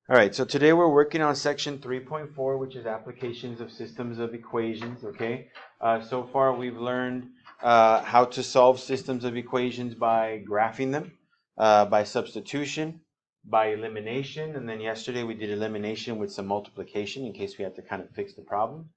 All right, so today we're working on section 3.4, which is applications of systems of equations, okay? So far we've learned how to solve systems of equations by graphing them, by substitution, by elimination, and then yesterday we did elimination with some multiplication in case we had to kind of fix the problem.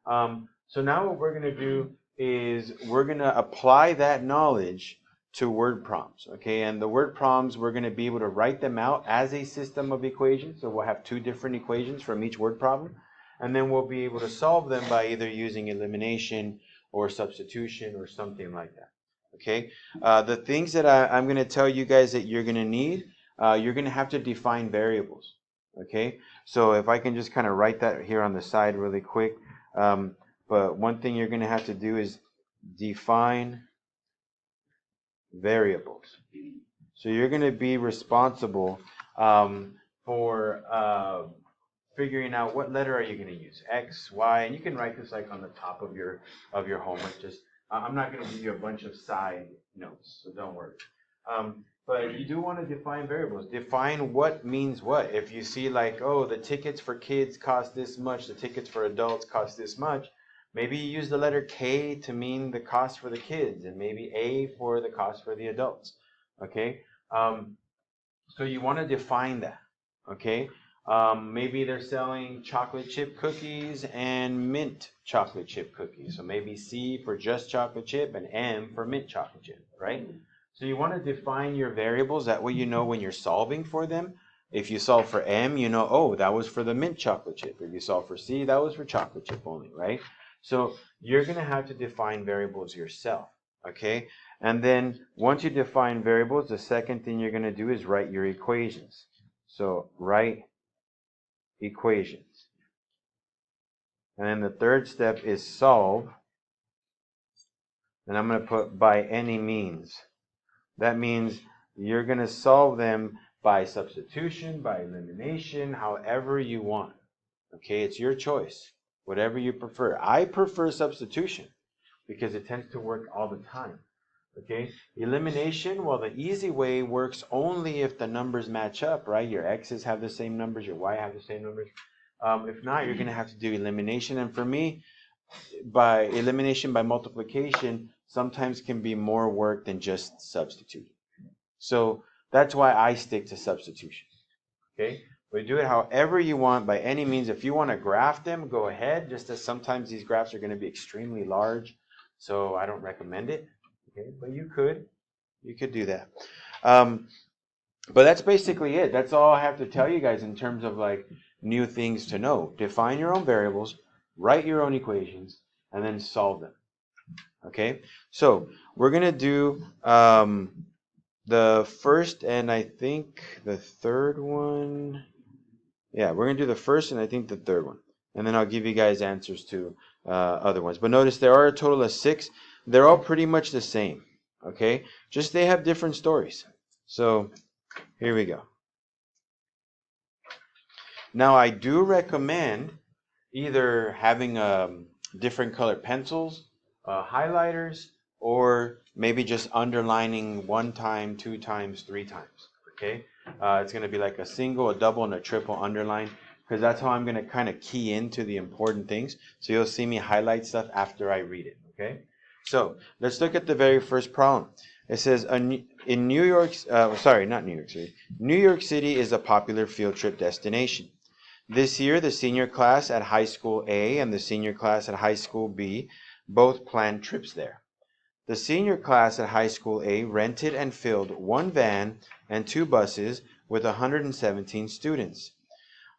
So now what we're going to do is we're going to apply that knowledge to word problems, okay? And the word problems, we're going to be able to write them out as a system of equations. So we'll have two different equations from each word problem. And then we'll be able to solve them by either using elimination or substitution or something like that, okay? The things that I'm going to tell you guys that you're going to need, you're going to have to define variables, okay? So if I can just kind of write that here on the side really quick. But one thing you're going to have to do is define variables. So you're going to be responsible for figuring out what letter are you going to use, X, Y, and you can write this like on the top of your homework. Just I'm not going to give you a bunch of side notes, so don't worry. But you do want to define variables. Define what means what. If you see like, oh, the tickets for kids cost this much, the tickets for adults cost this much, maybe you use the letter K to mean the cost for the kids, and maybe A for the cost for the adults. Okay? So you want to define that. Okay? Maybe they're selling chocolate chip cookies and mint chocolate chip cookies. So maybe C for just chocolate chip and M for mint chocolate chip, right? So you want to define your variables. That way you know when you're solving for them. If you solve for M, you know, oh, that was for the mint chocolate chip. If you solve for C, that was for chocolate chip only, right? So you're going to have to define variables yourself, okay? And then once you define variables, the second thing you're going to do is write your equations. So write equations. And then the third step is solve. And I'm going to put by any means. That means you're going to solve them by substitution, by elimination, however you want. Okay, it's your choice, whatever you prefer. I prefer substitution because it tends to work all the time. Okay, elimination, well, the easy way works only if the numbers match up, right? Your x's have the same numbers, your y have the same numbers. If not, you're going to have to do elimination. And for me, by elimination by multiplication sometimes can be more work than just substituting. So that's why I stick to substitution. Okay? But do it however you want, by any means. If you want to graph them, go ahead, just as sometimes these graphs are going to be extremely large, so I don't recommend it. Okay? But you could do that. But that's basically it. That's all I have to tell you guys in terms of like new things to know. Define your own variables, write your own equations, and then solve them. Okay? So we're going to do the first and I think the third one. Yeah, we're going to do the first and I think the third one. And then I'll give you guys answers to other ones. But notice there are a total of 6. They're all pretty much the same. Okay? Just they have different stories. So here we go. Now I do recommend either having different colored pencils, highlighters, or maybe just underlining 1 time, 2 times, 3 times. Okay? It's going to be like a single, a double, and a triple underline, because that's how I'm going to kind of key into the important things. So you'll see me highlight stuff after I read it. Okay? So let's look at the very first problem. It says in New York, not New York City. New York City is a popular field trip destination. This year, the senior class at High School A and the senior class at High School B both planned trips there. The senior class at High School A rented and filled 1 van and 2 buses with 117 students.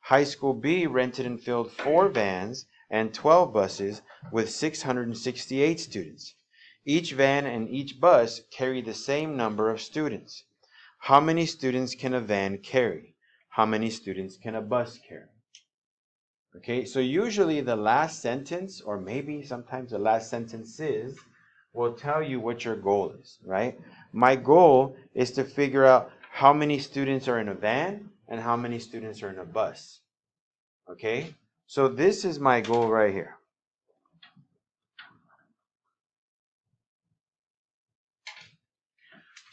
High School B rented and filled 4 vans and 12 buses with 668 students. Each van and each bus carry the same number of students. How many students can a van carry? How many students can a bus carry? Okay, so usually the last sentence, or maybe sometimes the last sentences, will tell you what your goal is, right? My goal is to figure out how many students are in a van and how many students are in a bus. Okay, so this is my goal right here.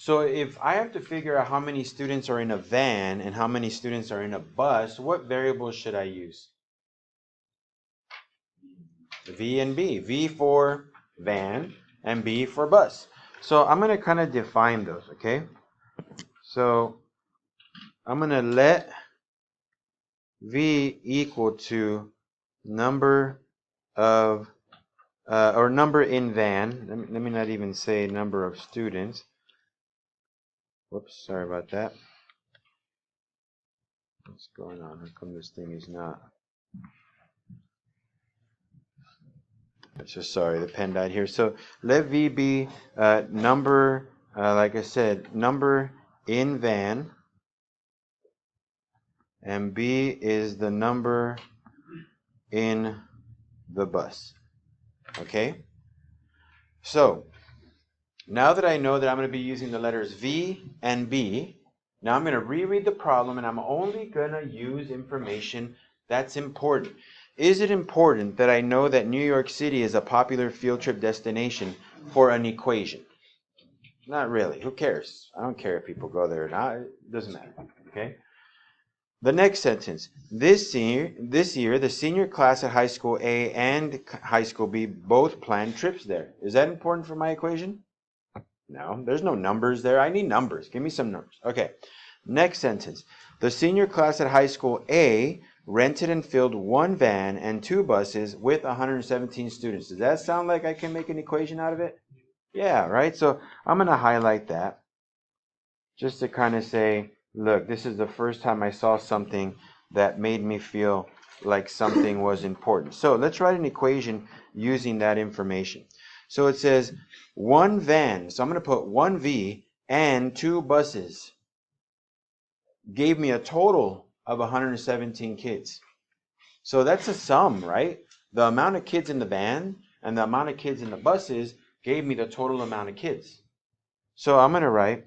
So if I have to figure out how many students are in a van and how many students are in a bus, what variables should I use? V and B. V for van and B for bus. So I'm going to kind of define those, okay? So I'm going to let V equal to number of, or number in van. Let me not even say number of students. Whoops, sorry about that. What's going on? How come this thing is not? So sorry, the pen died here. So let V be number, like I said, number in van, and B is the number in the bus. Okay? So now that I know that I'm going to be using the letters V and B, now I'm going to reread the problem, and I'm only going to use information that's important. Is it important that I know that New York City is a popular field trip destination for an equation? Not really. Who cares? I don't care if people go there or not. It doesn't matter. Okay? The next sentence. This year, the senior class at high school A and high school B both planned trips there. Is that important for my equation? No, there's no numbers there. I need numbers. Give me some numbers. Okay. Next sentence. The senior class at high school A rented and filled one van and two buses with 117 students. Does that sound like I can make an equation out of it? Yeah, right? So I'm going to highlight that just to kind of say, look, this is the first time I saw something that made me feel like something was important. So let's write an equation using that information. So it says one van, so I'm going to put 1V and two buses gave me a total of 117 kids. So that's a sum, right? The amount of kids in the van and the amount of kids in the buses gave me the total amount of kids. So I'm going to write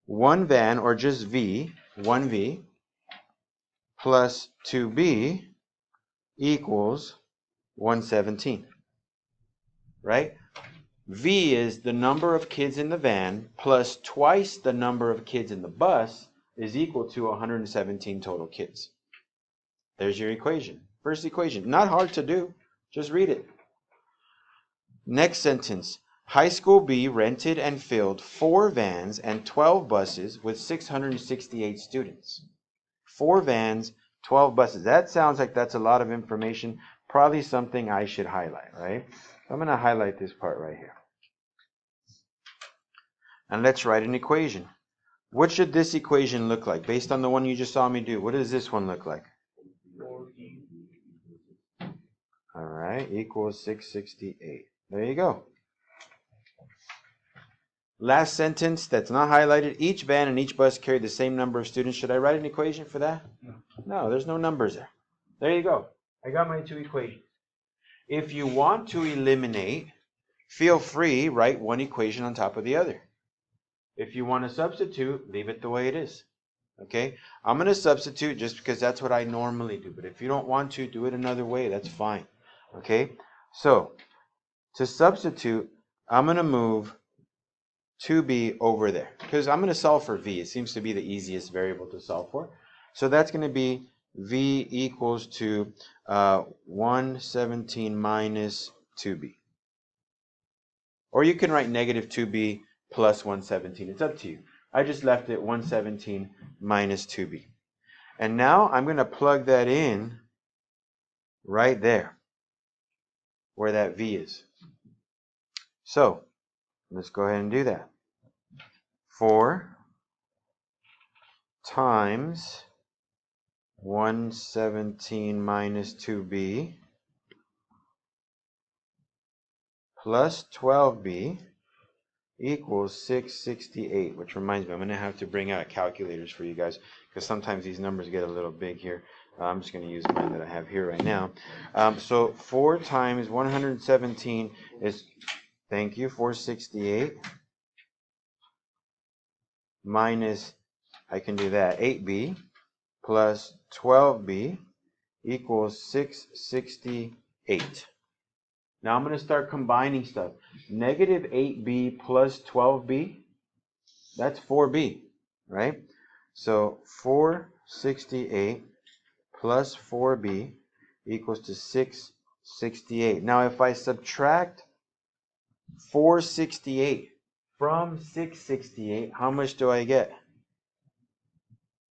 one van, or just V, 1V, plus 2B equals 117, right? V is the number of kids in the van plus twice the number of kids in the bus is equal to 117 total kids. There's your equation. First equation. Not hard to do. Just read it. Next sentence. High School B rented and filled 4 vans and 12 buses with 668 students. 4 vans, 12 buses. That sounds like that's a lot of information. Probably something I should highlight, right? I'm going to highlight this part right here. And let's write an equation. What should this equation look like? Based on the one you just saw me do, what does this one look like? All right, equals 668. There you go. Last sentence that's not highlighted. Each van and each bus carried the same number of students. Should I write an equation for that? No, there's no numbers there. There you go. I got my 2 equations. If you want to eliminate, feel free, write one equation on top of the other. If you want to substitute, leave it the way it is. Okay? I'm going to substitute just because that's what I normally do. But if you don't want to, do it another way. That's fine. Okay? So, to substitute, I'm going to move 2B over there. Because I'm going to solve for V. It seems to be the easiest variable to solve for. So that's going to be V equals to 117 minus 2B. Or you can write negative 2B plus 117. It's up to you. I just left it 117 minus 2B. And now I'm going to plug that in right there, where that V is. So, let's go ahead and do that. 4 times 117 minus 2B plus 12B equals 668, which reminds me, I'm going to have to bring out calculators for you guys because sometimes these numbers get a little big here. I'm just going to use mine that I have here right now. So 4 times 117 is, thank you, 468 minus, I can do that, 8B plus 12B equals 668. Now I'm going to start combining stuff. Negative 8B plus 12B That's 4b, right? So 468 plus 4b equals to 668. Now if I subtract 468 from 668, how much do I get?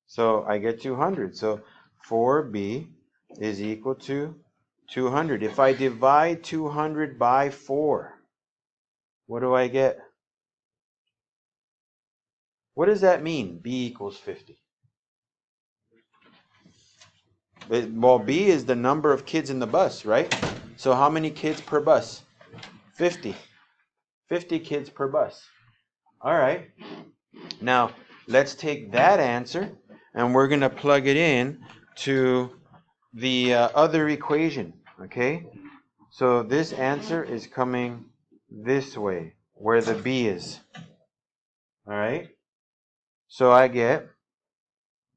So I get 200. So 4b is equal to 200. If I divide 200 by 4, what do I get? What does that mean? B equals 50. Well, B is the number of kids in the bus, right? So how many kids per bus? 50. 50 kids per bus. All right. Now, let's take that answer and we're going to plug it in to the other equation, okay? So this answer is coming this way, where the B is. All right? So I get,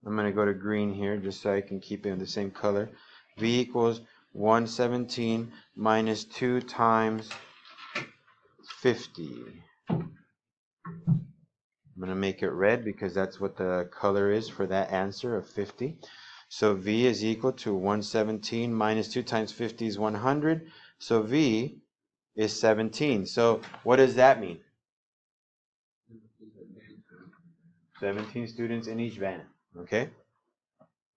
I'm going to go to green here just so I can keep it in the same color. V equals 117 minus 2 times 50. I'm going to make it red because that's what the color is for that answer of 50. So V is equal to 117 minus 2 times 50 is 100. So V is 17. So what does that mean? 17 students in each van. Okay?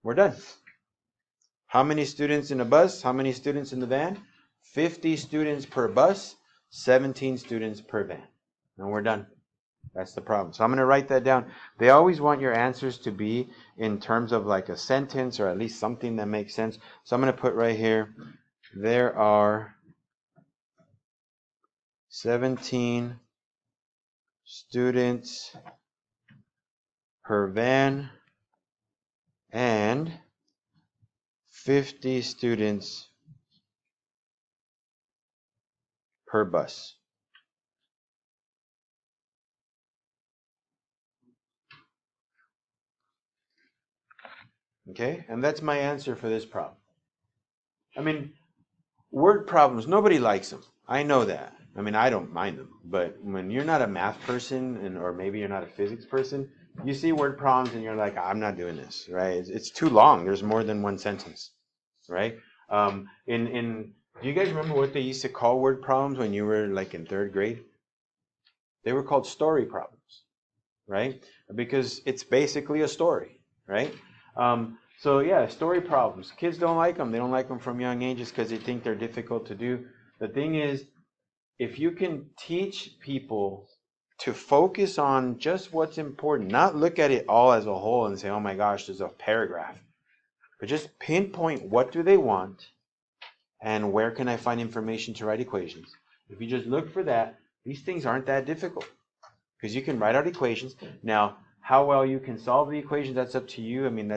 We're done. How many students in a bus? How many students in the van? 50 students per bus, 17 students per van. And we're done. That's the problem. So I'm going to write that down. They always want your answers to be in terms of like a sentence or at least something that makes sense. So I'm going to put right here, there are 17 students per van and 50 students per bus. Okay, and that's my answer for this problem. I mean, word problems, nobody likes them. I know that. I mean, I don't mind them. But when you're not a math person, or maybe you're not a physics person, you see word problems and you're like, I'm not doing this, right? It's too long. There's more than one sentence, right? Do you guys remember what they used to call word problems when you were like in 3rd grade? They were called story problems, right? Because it's basically a story, right? So yeah, story problems. Kids don't like them. They don't like them from young ages because they think they're difficult to do. The thing is, if you can teach people to focus on just what's important, not look at it all as a whole and say, oh my gosh, there's a paragraph, but just pinpoint what do they want and where can I find information to write equations. If you just look for that, these things aren't that difficult because you can write out equations. Now, how well you can solve the equation, that's up to you. I mean,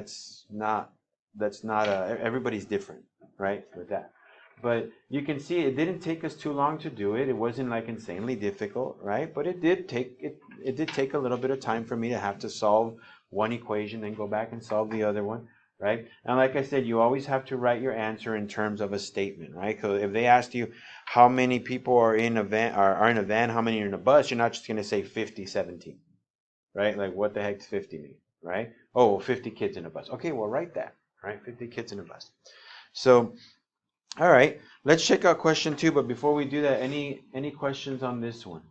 everybody's different, right, with that. But you can see it didn't take us too long to do it. It wasn't like insanely difficult, right? But it did take a little bit of time for me to have to solve one equation, then go back and solve the other one, right? And like I said, you always have to write your answer in terms of a statement, right? Because if they asked you how many people are in a van, how many are in a bus, you're not just going to say 50, 17, right? Like what the heck does 50 mean, right? Oh, 50 kids in a bus. Okay, well, write that, right? 50 kids in a bus. So, all right, let's check out question 2. But before we do that, any questions on this one?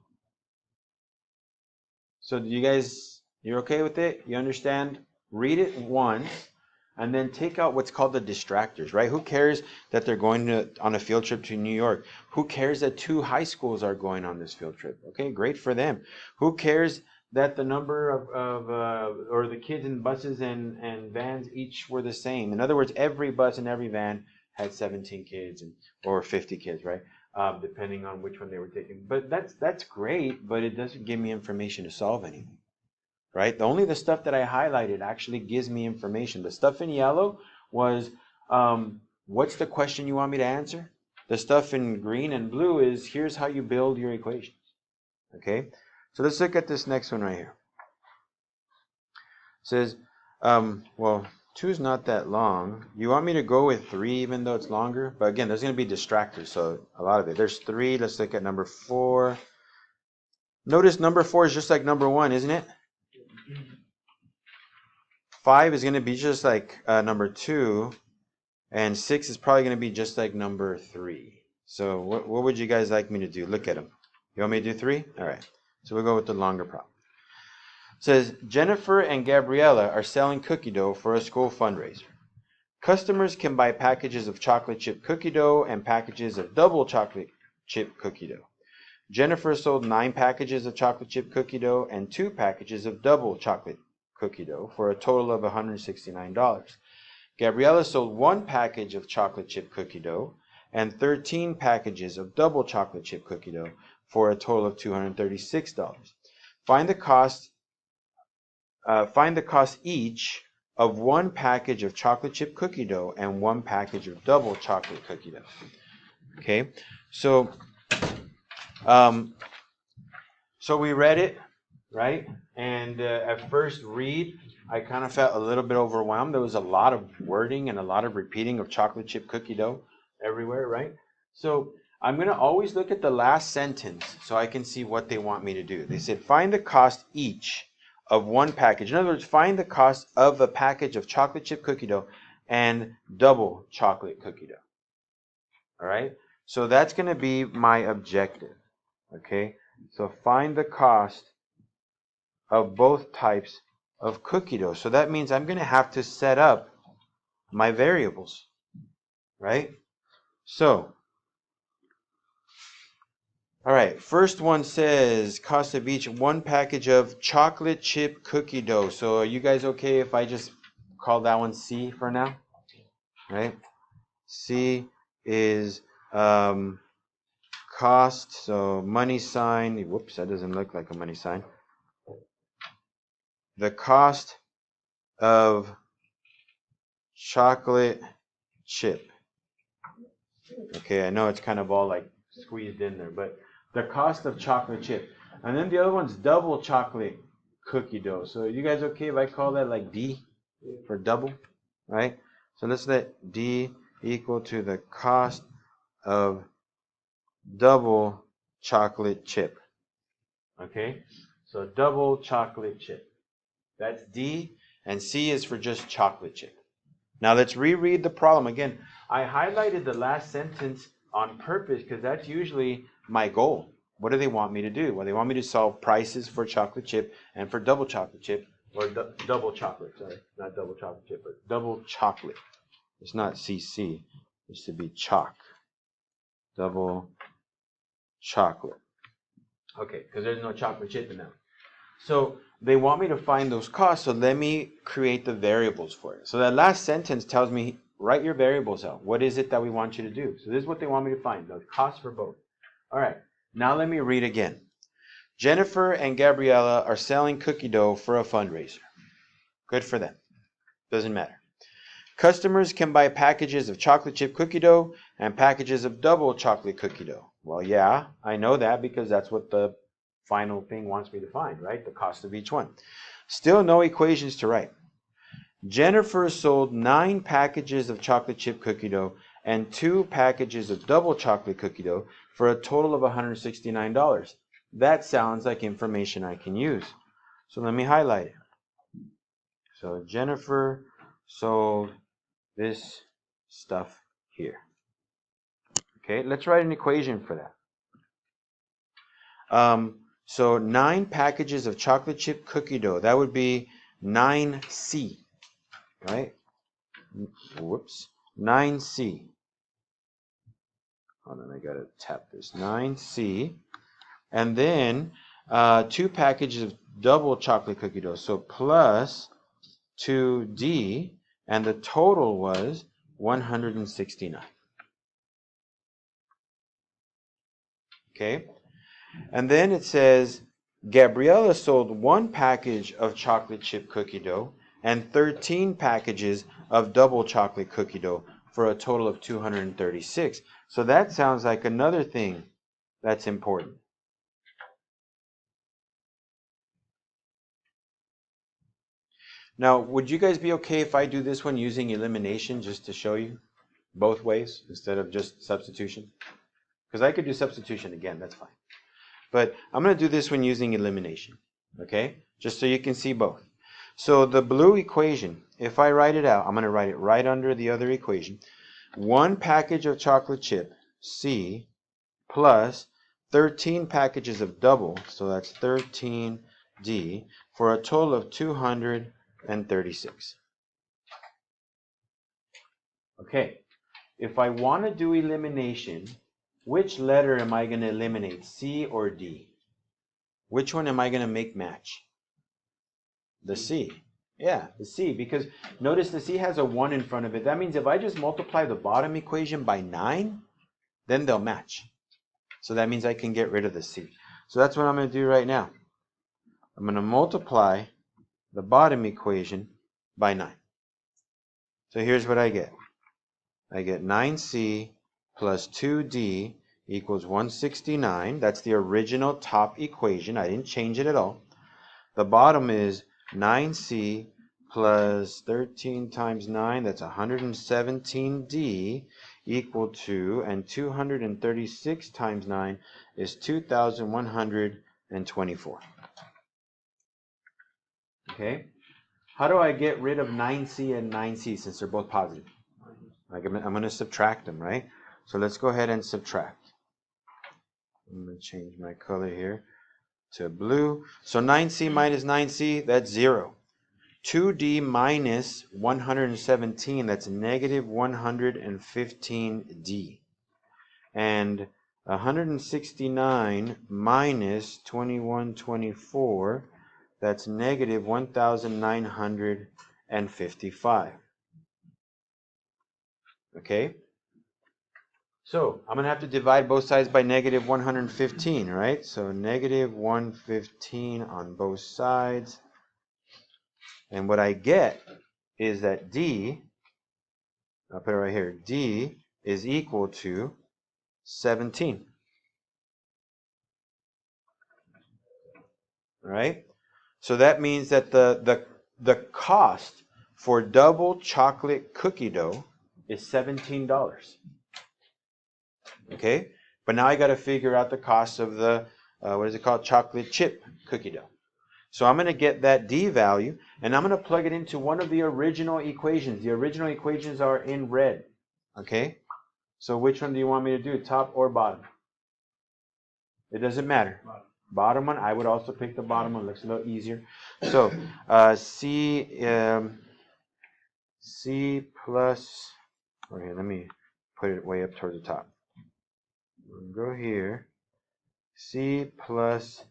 So you're okay with it? You understand? Read it once and then take out what's called the distractors, right? Who cares that they're going on a field trip to New York? Who cares that 2 high schools are going on this field trip? Okay, great for them. Who cares that the number or the kids in buses and vans each were the same? In other words, every bus and every van had 17 kids or 50 kids, right? Depending on which one they were taking. But that's great, but it doesn't give me information to solve anything, right? Only the stuff that I highlighted actually gives me information. The stuff in yellow was, what's the question you want me to answer? The stuff in green and blue is, here's how you build your equations, okay? So let's look at this next one right here. It says, well, 2 is not that long. You want me to go with 3 even though it's longer? But again, there's going to be distractors, so a lot of it. There's 3. Let's look at number 4. Notice number 4 is just like number 1, isn't it? 5 is going to be just like number 2, and 6 is probably going to be just like number 3. So what would you guys like me to do? Look at them. You want me to do 3? All right. So we'll go with the longer problem. It says, Jennifer and Gabriella are selling cookie dough for a school fundraiser. Customers can buy packages of chocolate chip cookie dough and packages of double chocolate chip cookie dough. Jennifer sold 9 packages of chocolate chip cookie dough and 2 packages of double chocolate cookie dough for a total of $169. Gabriella sold 1 package of chocolate chip cookie dough and 13 packages of double chocolate chip cookie dough for a total of $236. Find the cost each of 1 package of chocolate chip cookie dough and 1 package of double chocolate cookie dough. Okay, so we read it, right? And at first read, I kind of felt a little bit overwhelmed. There was a lot of wording and a lot of repeating of chocolate chip cookie dough everywhere, right? So I'm going to always look at the last sentence so I can see what they want me to do. They said, find the cost each of 1 package. In other words, find the cost of a package of chocolate chip cookie dough and double chocolate cookie dough. All right? So that's going to be my objective. Okay? So find the cost of both types of cookie dough. So that means I'm going to have to set up my variables. Right? So, all right, first one says cost of each 1 package of chocolate chip cookie dough. So are you guys okay if I just call that one C for now? Right? C is cost, so money sign. Whoops, that doesn't look like a money sign. The cost of chocolate chip. Okay, I know it's kind of all like squeezed in there, but the cost of chocolate chip. And then the other one's double chocolate cookie dough. So you guys okay if I call that like D for double? Right? So let's let D equal to the cost of double chocolate chip. Okay? So double chocolate chip. That's D, and C is for just chocolate chip. Now let's reread the problem again. I highlighted the last sentence on purpose because that's usually my goal. What do they want me to do? Well, they want me to solve prices for chocolate chip and for double chocolate chip, or double chocolate, sorry. Not double chocolate chip, but double chocolate. It's not CC. It should be chalk. Double chocolate. Okay, because there's no chocolate chip in that. So they want me to find those costs, so let me create the variables for it. So that last sentence tells me, write your variables out. What is it that we want you to do? So this is what they want me to find, the cost for both. All right, now let me read again. Jennifer and Gabriella are selling cookie dough for a fundraiser. Good for them. Doesn't matter. Customers can buy packages of chocolate chip cookie dough and packages of double chocolate cookie dough. Well, yeah, I know that because that's what the final thing wants me to find, right? The cost of each one. Still no equations to write. Jennifer sold 9 packages of chocolate chip cookie dough and 2 packages of double chocolate cookie dough for a total of $169. That sounds like information I can use. So let me highlight it. So Jennifer sold this stuff here. Okay, let's write an equation for that. So 9 packages of chocolate chip cookie dough, that would be 9C, right? Whoops, 9C. Hold on, I gotta tap this. 9C. And then 2 packages of double chocolate cookie dough, so plus 2D, and the total was 169. Okay? And then it says, Gabriella sold 1 package of chocolate chip cookie dough and 13 packages of double chocolate cookie dough for a total of 236. So that sounds like another thing that's important. Now, would you guys be okay if I do this one using elimination just to show you both ways instead of just substitution? Because I could do substitution again, that's fine. But I'm going to do this one using elimination, okay? Just so you can see both. So the blue equation, if I write it out, I'm going to write it right under the other equation. 1 package of chocolate chip, C, plus 13 packages of double, so that's 13D, for a total of 236. Okay, if I want to do elimination, which letter am I going to eliminate, C or D? Which one am I going to make match? The C. Yeah, the C, because notice the C has a 1 in front of it. That means if I just multiply the bottom equation by 9, then they'll match. So that means I can get rid of the C. So that's what I'm going to do right now. I'm going to multiply the bottom equation by 9. So here's what I get. I get 9C plus 2D equals 169. That's the original top equation. I didn't change it at all. The bottom is 9C plus 13 times 9, that's 117D, equal to, and 236 times 9 is 2,124. Okay? How do I get rid of 9C and 9C since they're both positive? I'm going to subtract them, right? So let's go ahead and subtract. I'm going to change my color here to blue. So 9C minus 9C, that's 0. 2D minus 117, that's negative 115D. And 169 minus 2124, that's negative 1,955. Okay? So I'm going to have to divide both sides by negative 115, right? So negative 115 on both sides. And what I get is that D, I'll put it right here, D is equal to 17. All right? So that means that the cost for double chocolate cookie dough is $17. Okay? But now I got to figure out the cost of the, what is it called, chocolate chip cookie dough. So I'm going to get that D value, and I'm going to plug it into one of the original equations. The original equations are in red. Okay? So which one do you want me to do, top or bottom? It doesn't matter. Bottom one, I would also pick the bottom one. Looks a little easier. So C plus, okay, let me put it way up towards the top. Go here. C plus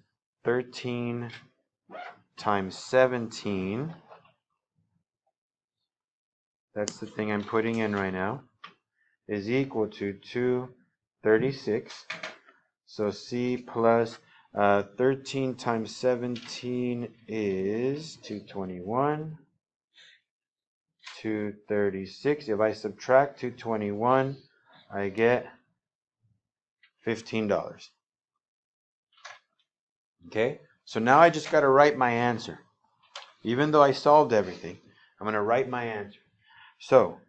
13 times 17. That's the thing I'm putting in right now. Is equal to 236. So C plus 13 times 17 is 221. 236. If I subtract 221, I get $15. Okay? So now I just got to write my answer. Even though I solved everything, I'm going to write my answer. So,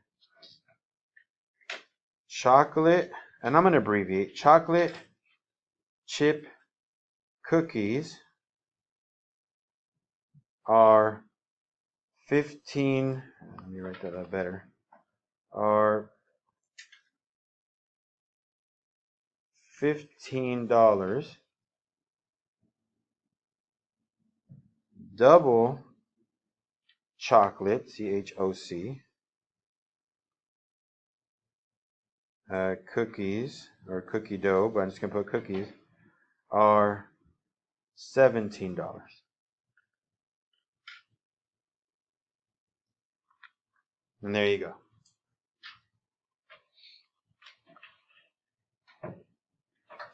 chocolate, and I'm going to abbreviate, chocolate chip cookies are 15, let me write that out better, are $15. Double chocolate, CHOC, cookies, or cookie dough, but I'm just going to put cookies, are $17. And there you go.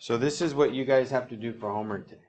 So this is what you guys have to do for homework today.